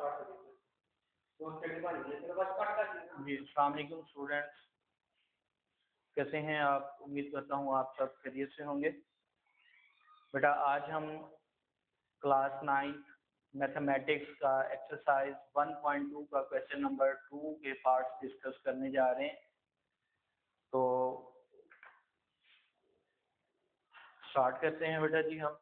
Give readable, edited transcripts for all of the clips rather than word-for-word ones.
जी अस्सलाम वालेकुम स्टूडेंट्स, कैसे हैं आप? उम्मीद करता हूँ आप सब खैरियत से होंगे। बेटा आज हम क्लास 9 मैथमेटिक्स का एक्सरसाइज 1.2 का क्वेश्चन नंबर 2 के पार्ट्स डिस्कस करने जा रहे हैं। तो स्टार्ट करते हैं बेटा जी हम।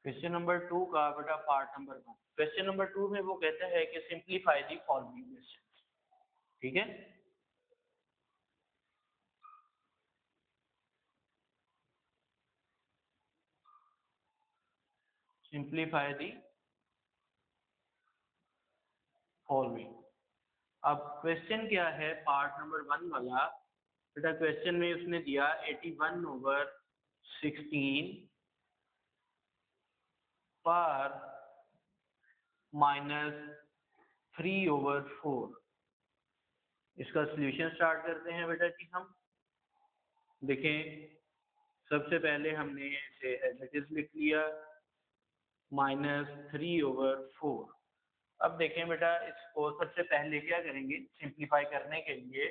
क्वेश्चन नंबर 2 का बेटा पार्ट नंबर 1। क्वेश्चन नंबर 2 में वो कहता है कि सिंप्लीफाई दी फॉलोइंग क्वेश्चन। ठीक है, सिंप्लीफाई दी फॉलोइंग। अब क्वेश्चन क्या है पार्ट नंबर 1 वाला? बेटा क्वेश्चन में उसने दिया 81/16 पर -3/4। इसका सॉल्यूशन स्टार्ट करते हैं बेटा जी हम। देखें, सबसे पहले हमने इसे एज इट इज लिख लिया -3/4। अब देखें बेटा, इसको सबसे पहले क्या करेंगे सिंप्लीफाई करने के लिए,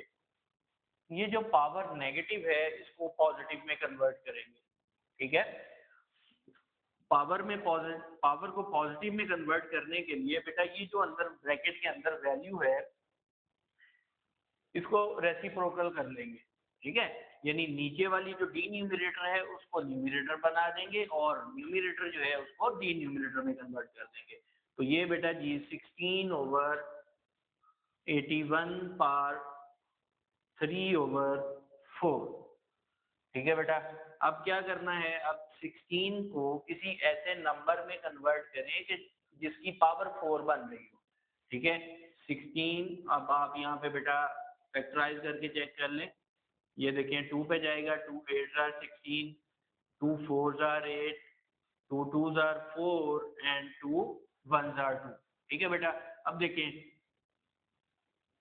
ये जो पावर नेगेटिव है इसको पॉजिटिव में कन्वर्ट करेंगे। ठीक है, पावर को पॉजिटिव में कन्वर्ट करने के लिए बेटा ये जो अंदर ब्रैकेट के अंदर वैल्यू है इसको रेसिप्रोकल कर लेंगे। ठीक है, यानी नीचे वाली जो डी न्यूमरेटर है उसको न्यूमरेटर बना देंगे और न्यूमरेटर जो है उसको डी न्यूमरेटर में कन्वर्ट कर देंगे। तो ये बेटा जी 16/81 पर 3/4। ठीक है बेटा, अब क्या करना है, अब 16 को किसी ऐसे नंबर में कन्वर्ट करें कि जिसकी पावर 4 बन रही हो। ठीक है, 16 अब आप यहाँ पे बेटा फैक्टराइज करके चेक कर लें। ये देखें 2 पे जाएगा, 2 8 are 16, 2 4 are 8, 2 2 are 4 and 2 1 are 2। ठीक है बेटा, अब देखें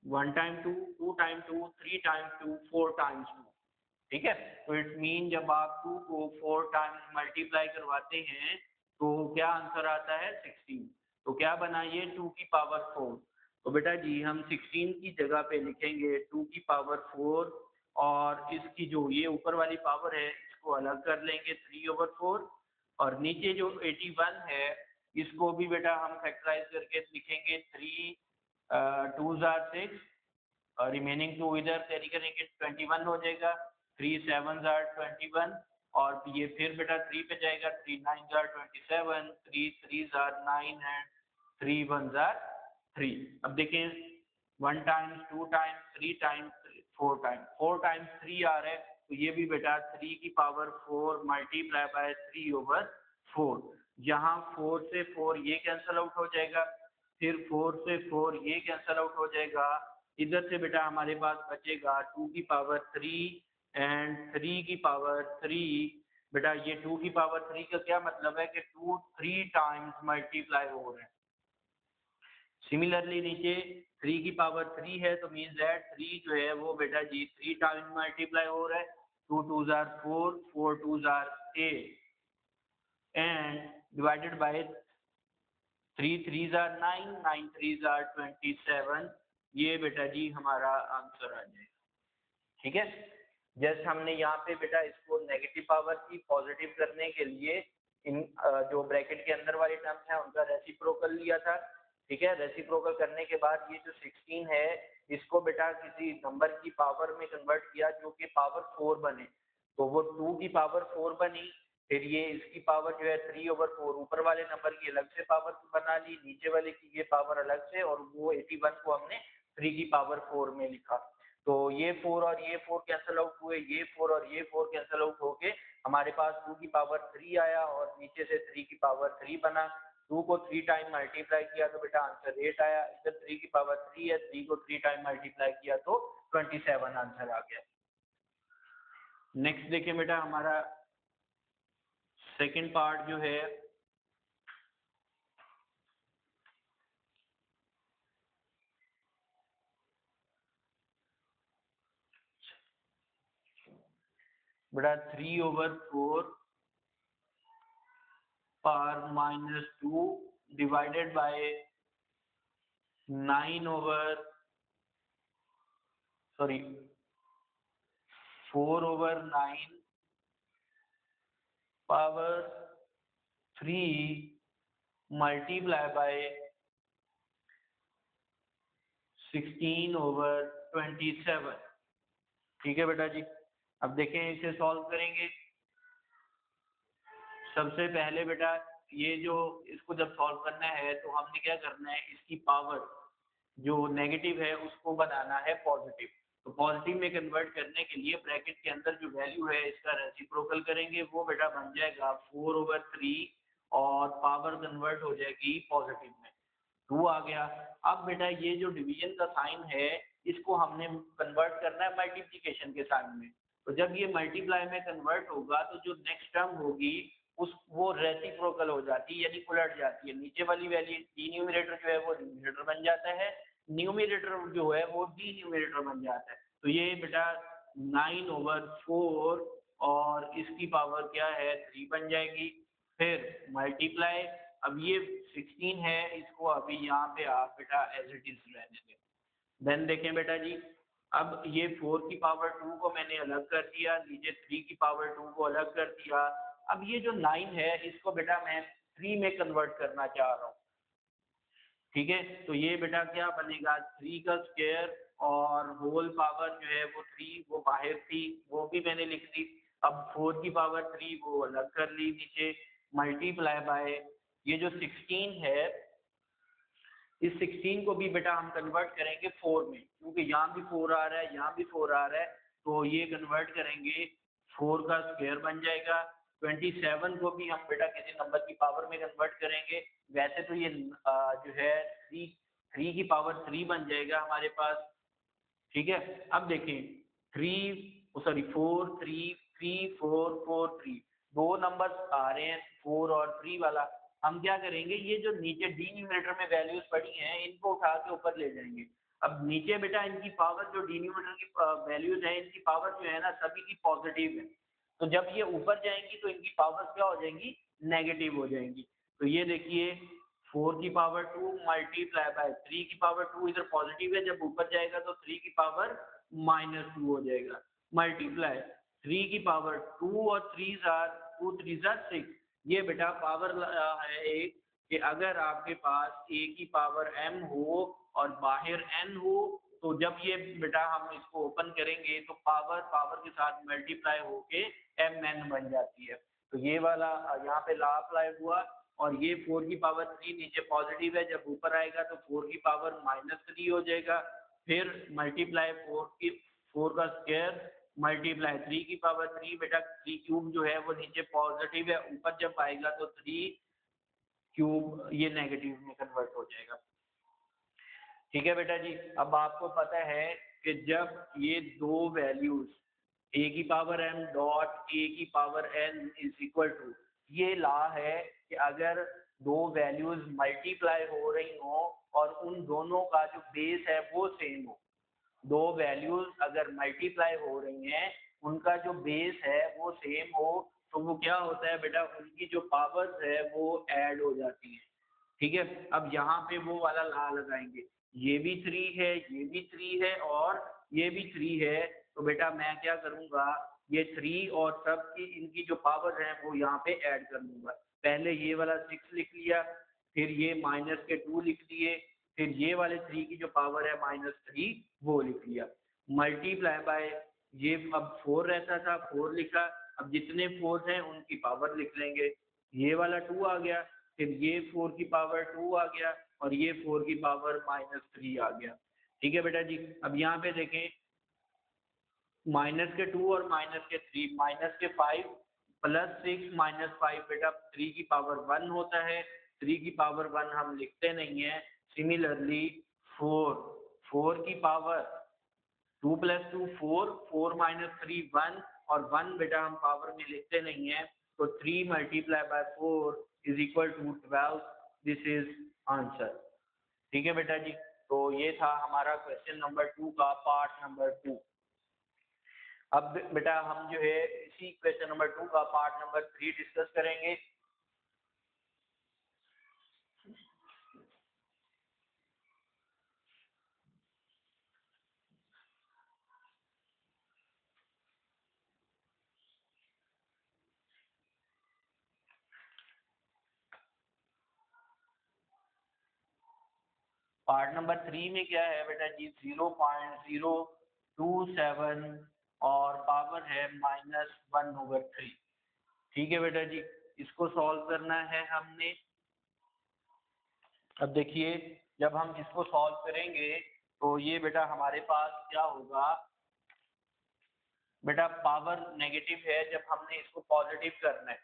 1 टाइम 2, 2 टाइम 2, 3 टाइम 2, 4 टाइम्स 2। ठीक है, तो इट मीन जब आप 2 को 4 टाइम्स मल्टीप्लाई करवाते हैं तो क्या आंसर आता है 16। तो क्या बना ये 2 की पावर 4। तो बेटा जी हम 16 की जगह पे लिखेंगे 2 की पावर 4 और इसकी जो ये ऊपर वाली पावर है इसको अलग कर लेंगे 3/4 और नीचे जो 81 है इसको भी बेटा हम फैक्टराइज करके लिखेंगे 3 2s are 6 और रिमेनिंग 2 इधर कैरी करेंगे 21 हो जाएगा। 3 7s are 21 और ये फिर बेटा 3 पे जाएगा, 3 9s are 27, 3 3s are 9 and 3 1s are 3। अब देखें 1 टाइम्स 2 टाइम्स 3 टाइम्स 4 टाइम्स 3 आ रहा है, तो ये भी बेटा 3 की पावर 4 मल्टीप्लाई बाय 3/4। यहाँ 4 से 4 ये कैंसिल आउट हो जाएगा, फिर 4 से 4 ये कैंसिल आउट हो जाएगा। इधर से बेटा हमारे पास बचेगा 2 की पावर 3 एंड 3 की पावर 3। बेटा ये 2 की पावर 3 का क्या मतलब है कि 2 3 टाइम्स मल्टीप्लाई हो रहे हैं। सिमिलरली नीचे 3 की पावर 3 है तो मीन्स दैट 3 जो है वो बेटा जी 3 टाइम्स मल्टीप्लाई हो रहा है। 2 2s are 4, 4 2s are 8 and divided by 3 3s are 9, 9 3s are 27। ये बेटा जी हमारा आंसर आ जाएगा। ठीक है, जस्ट हमने यहाँ पे बेटा इसको नेगेटिव पावर की पॉजिटिव करने के लिए इन जो ब्रैकेट के अंदर वाले टर्म्स हैं उनका रेसिप्रोकल लिया था। ठीक है, रेसिप्रोकल करने के बाद ये जो 16 है इसको बेटा किसी नंबर की पावर में कन्वर्ट किया जो कि पावर 4 बने, तो वो 2 की पावर 4 बनी। फिर ये इसकी पावर जो है 3/4 ऊपर वाले नंबर की अलग से पावर बना ली, नीचे वाले की ये पावर अलग से, और वो 81 को हमने 3 की पावर 4 में लिखा। तो ये 4 और ये 4 कैंसिल आउट हुए, ये 4 और ये 4 कैंसिल आउट होके हमारे पास 2 की पावर 3 आया और नीचे से 3 की पावर 3 बना। 2 को 3 टाइम मल्टीप्लाई किया तो बेटा आंसर 8 आया। इधर 3 की पावर 3 है, 3 को 3 टाइम मल्टीप्लाई किया तो 27 आंसर आ गया। नेक्स्ट देखिए बेटा हमारा सेकंड पार्ट जो है बेटा 3/4 power -2 divided by 4/9 power 3 multiply by 16/27। ठीक है बेटा जी। अब देखें इसे सॉल्व करेंगे। सबसे पहले बेटा ये जो इसको जब सॉल्व करना है तो हमने क्या करना है, इसकी पावर जो नेगेटिव है उसको बनाना है पॉजिटिव। तो पॉजिटिव में कन्वर्ट करने के लिए ब्रैकेट के अंदर जो वैल्यू है इसका रेसिप्रोकल करेंगे, वो बेटा बन जाएगा 4/3 और पावर कन्वर्ट हो जाएगी पॉजिटिव में, 2 आ गया। अब बेटा ये जो डिवीजन का साइन है इसको हमने कन्वर्ट करना है मल्टीप्लिकेशन के साइन में। तो जब ये मल्टीप्लाई में कन्वर्ट होगा तो जो नेक्स्ट टर्म होगी उस वो रेसिप्रोकल हो जाती है, यानी उलट जाती है। नीचे वाली वैल्यू डिन्यूमिनेटर जो है वो न्यूमिनेटर बन जाता है, न्यूमिनेटर जो है वो डिन्यूमिनेटर बन जाता है। तो ये बेटा 9/4 और इसकी पावर क्या है 3 बन जाएगी। फिर मल्टीप्लाई, अब ये 16 है, इसको अभी यहाँ पे आप बेटा एज इट इज रहने दें। देन देखें बेटा जी, अब ये 4 की पावर 2 को मैंने अलग कर दिया, नीचे 3 की पावर 2 को अलग कर दिया। अब ये जो 9 है इसको बेटा मैं 3 में कन्वर्ट करना चाह रहा हूँ। ठीक है, तो ये बेटा क्या बनेगा 3 का स्क्वायर और होल पावर जो है वो 3 वो बाहर थी वो भी मैंने लिख दी। अब 4 की पावर 3 वो अलग कर ली नीचे, मल्टीप्लाई बाय ये जो 16 है, इस 16 को भी बेटा हम कन्वर्ट करेंगे 4 में, क्योंकि यहाँ भी 4 आ रहा है यहाँ भी 4 आ रहा है, तो ये कन्वर्ट करेंगे 4 का स्क्वायर बन जाएगा। 27 को भी हम बेटा किसी नंबर की पावर में कन्वर्ट करेंगे। वैसे तो ये जो है 3 की पावर 3 बन जाएगा हमारे पास। ठीक है, अब देखें 4 3 3 4 4 3 दो नंबर्स आ रहे हैं 4 और 3 वाला। हम क्या करेंगे, ये जो नीचे डिनोमिनेटर में वैल्यूज पड़ी हैं इनको उठा के ऊपर ले जाएंगे। अब नीचे बेटा इनकी पावर जो डिनोमिनेटर की वैल्यूज है इनकी पावर जो है ना सभी की पॉजिटिव है, तो जब ये ऊपर जाएंगी तो इनकी पावर क्या हो जाएंगी नेगेटिव हो जाएंगी। तो ये देखिए 4 की पावर 2 मल्टीप्लाई बाय 3 की पावर 2 इधर पॉजिटिव है, जब ऊपर जाएगा तो 3 की पावर -2 हो जाएगा, मल्टीप्लाई 3 की पावर 2 और 3 जार 6। ये बेटा पावर है एक कि अगर आपके पास a की पावर m हो और बाहर n हो तो जब ये बेटा हम इसको ओपन करेंगे तो पावर पावर के साथ मल्टीप्लाई होके mn बन जाती है। तो ये वाला यहाँ पे ला अप्लाई हुआ, और ये 4 की पावर 3 नीचे पॉजिटिव है, जब ऊपर आएगा तो 4 की पावर -3 हो जाएगा। फिर मल्टीप्लाई 4 का स्क्वायर मल्टीप्लाई 3 की पावर 3 बेटा 3 क्यूब जो है वो नीचे पॉजिटिव है, ऊपर जब आएगा तो 3 क्यूब ये नेगेटिव में कन्वर्ट हो जाएगा। ठीक है बेटा जी, अब आपको पता है कि जब ये दो वैल्यूज a की पावर m डॉट a की power n is equal to, ये लॉ है कि अगर दो वैल्यूज मल्टीप्लाई हो रही हो और उन दोनों का जो बेस है वो सेम हो, दो वैल्यूज अगर मल्टीप्लाई हो रही हैं उनका जो बेस है वो सेम हो, तो वो क्या होता है बेटा उनकी जो पावर्स है वो ऐड हो जाती है। ठीक है, अब यहाँ पे वो वाला ला लगाएंगे, ये भी 3 है ये भी 3 है और ये भी 3 है, तो बेटा मैं क्या करूँगा ये 3 और सब की इनकी जो पावर है वो यहाँ पे ऐड कर लूँगा। पहले ये वाला 6 लिख लिया, फिर ये -2 लिख दिए, फिर ये वाले 3 की जो पावर है -3 वो लिख लिया, मल्टीप्लाई बाय ये अब 4 रहता था 4 लिखा, अब जितने 4 हैं उनकी पावर लिख लेंगे, ये वाला 2 आ गया, फिर ये 4 की पावर 2 आ गया और ये 4 की पावर -3 आ गया। ठीक है बेटा जी, अब यहाँ पे देखें -2 और -3 -5 +6 -5 बेटा 3 की पावर 1 होता है, 3 की पावर 1 हम लिखते नहीं है। सिमिलरली 4 की पावर 2 + 2 4, 4 - 3 1, और 1 बेटा हम पावर में लिखते नहीं है, तो 3 × 4 = 12। This is answer. ठीक है बेटा जी, तो ये था हमारा क्वेश्चन नंबर 2 का पार्ट नंबर 2। अब बेटा हम जो है इसी क्वेश्चन नंबर 2 का पार्ट नंबर 3 डिस्कस करेंगे। पार्ट नंबर 3 में क्या है बेटा जी, 0.027 और पावर है -1/3। ठीक है बेटा जी, इसको सॉल्व करना है हमने। अब देखिए, जब हम इसको सॉल्व करेंगे तो ये बेटा हमारे पास क्या होगा, बेटा पावर नेगेटिव है, जब हमने इसको पॉजिटिव करना है।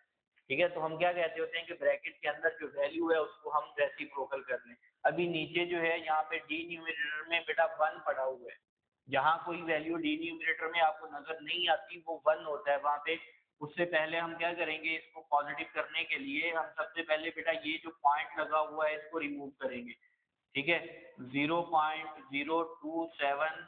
ठीक है, तो हम क्या कहते होते हैं कि ब्रैकेट के अंदर जो वैल्यू है उसको हम रेसिप्रोकल कर लें। अभी नीचे जो है यहाँ पे डी न्यूमरेटर में बेटा 1 पड़ा हुआ है। जहाँ कोई वैल्यू डी न्यूमरेटर में आपको नजर नहीं आती वो 1 होता है वहाँ पे। उससे पहले हम क्या करेंगे, इसको पॉजिटिव करने के लिए हम सबसे पहले बेटा ये जो पॉइंट लगा हुआ है इसको रिमूव करेंगे। ठीक है, 0.027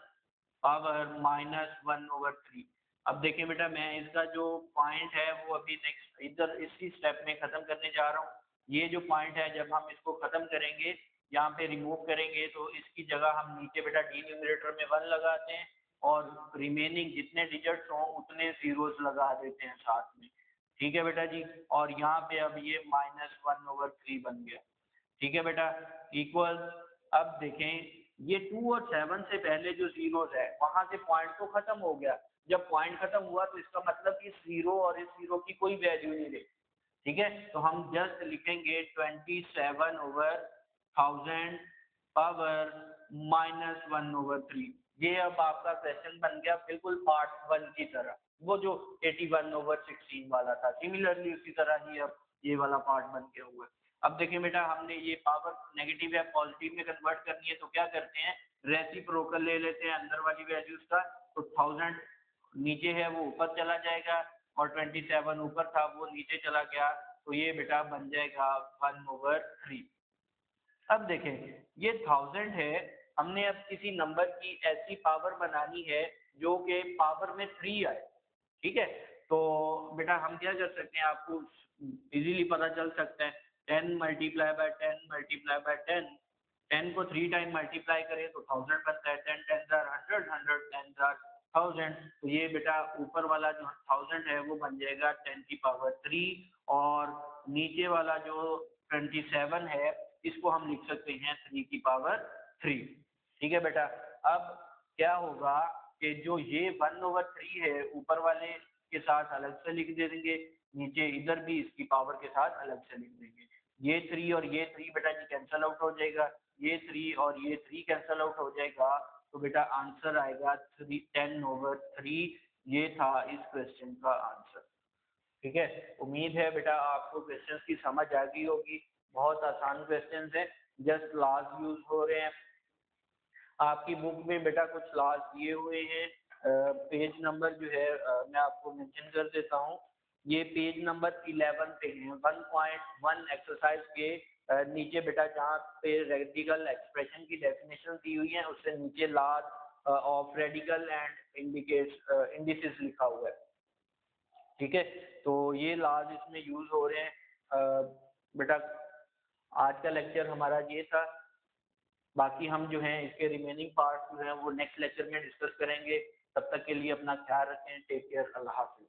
पावर -1/3। अब देखिए बेटा, मैं इसका जो पॉइंट है वो अभी नेक्स्ट इधर इसी स्टेप में खत्म करने जा रहा हूँ। ये जो पॉइंट है जब हम इसको खत्म करेंगे, यहाँ पे रिमूव करेंगे, तो इसकी जगह हम नीचे बेटा डी न्यूमरेटर में 1 लगाते हैं और रिमेनिंग जितने डिजिट्स हों उतने जीरोस लगा देते हैं साथ में। ठीक है बेटा जी, और यहाँ पे अब ये -1/3 बन गया। ठीक है बेटा, इक्वल। अब देखें, ये 2 और 7 से पहले जो जीरोस है वहां से पॉइंट तो खत्म हो गया। जब पॉइंट खत्म हुआ तो इसका मतलब इस जीरो और इस जीरो की कोई वैल्यू नहीं रही। ठीक है, तो हम जस्ट लिखेंगे 27/1000 पावर -1/3। ये अब आपका क्वेश्चन बन गया बिल्कुल पार्ट 1 की तरह, वो जो 81/16 वाला था। सिमिलरली उसी तरह ही अब ये वाला पार्ट बन के हुआ है। अब देखिए बेटा, हमने ये पावर नेगेटिव या पॉजिटिव में कन्वर्ट करनी है, तो क्या करते हैं, रेसिप्रोकल ले लेते हैं अंदर वाली वैल्यूज का। तो 1000 नीचे है वो ऊपर चला जाएगा, और 27 ऊपर था वो नीचे चला गया, तो ये बेटा बन जाएगा 1/3। अब देखें, ये 1000 है, हमने अब किसी नंबर की ऐसी पावर बनानी है जो कि पावर में 3 आए। ठीक है, तो बेटा हम क्या कर सकते हैं, आपको इजीली पता चल सकता है। 10 × 10 × 10, 10 को 3 टाइम मल्टीप्लाई करें तो 1000 बनता है। 10 10 100, 100 10 1000। तो ये बेटा ऊपर वाला जो 1000 है वो बन जाएगा 10⁻3, और नीचे वाला जो 27 है इसको हम लिख सकते हैं 3⁻3। ठीक है बेटा, अब क्या होगा कि जो ये 1/3 है ऊपर वाले के साथ अलग से लिख देंगे, नीचे इधर भी इसकी पावर के साथ अलग से लिख देंगे। ये 3 और ये 3 बेटा जी कैंसल आउट हो जाएगा, ये 3 और ये 3 कैंसल आउट हो जाएगा, तो बेटा आंसर आएगा 10/3। ये था इस क्वेश्चन का आंसर। ठीक है, उम्मीद है बेटा आपको क्वेश्चंस की समझ आ गई होगी। बहुत आसान क्वेश्चंस है, जस्ट लॉज यूज हो रहे हैं। आपकी बुक में बेटा कुछ लॉज दिए हुए हैं। पेज नंबर जो है मैं आपको मेंशन कर देता हूँ। ये पेज नंबर 11 पे है, 1.1 एक्सरसाइज के नीचे बेटा जहाँ पे रेडिकल एक्सप्रेशन की डेफिनेशन दी हुई है उससे नीचे laws of radical and indices लिखा हुआ है। ठीक है, तो ये लॉज इसमें यूज हो रहे हैं। बेटा आज का लेक्चर हमारा ये था, बाकी हम जो हैं इसके रिमेनिंग पार्ट जो हैं वो नेक्स्ट लेक्चर में डिस्कस करेंगे। तब तक के लिए अपना ख्याल रखें। टेक केयर, अल्लाह हाफिज।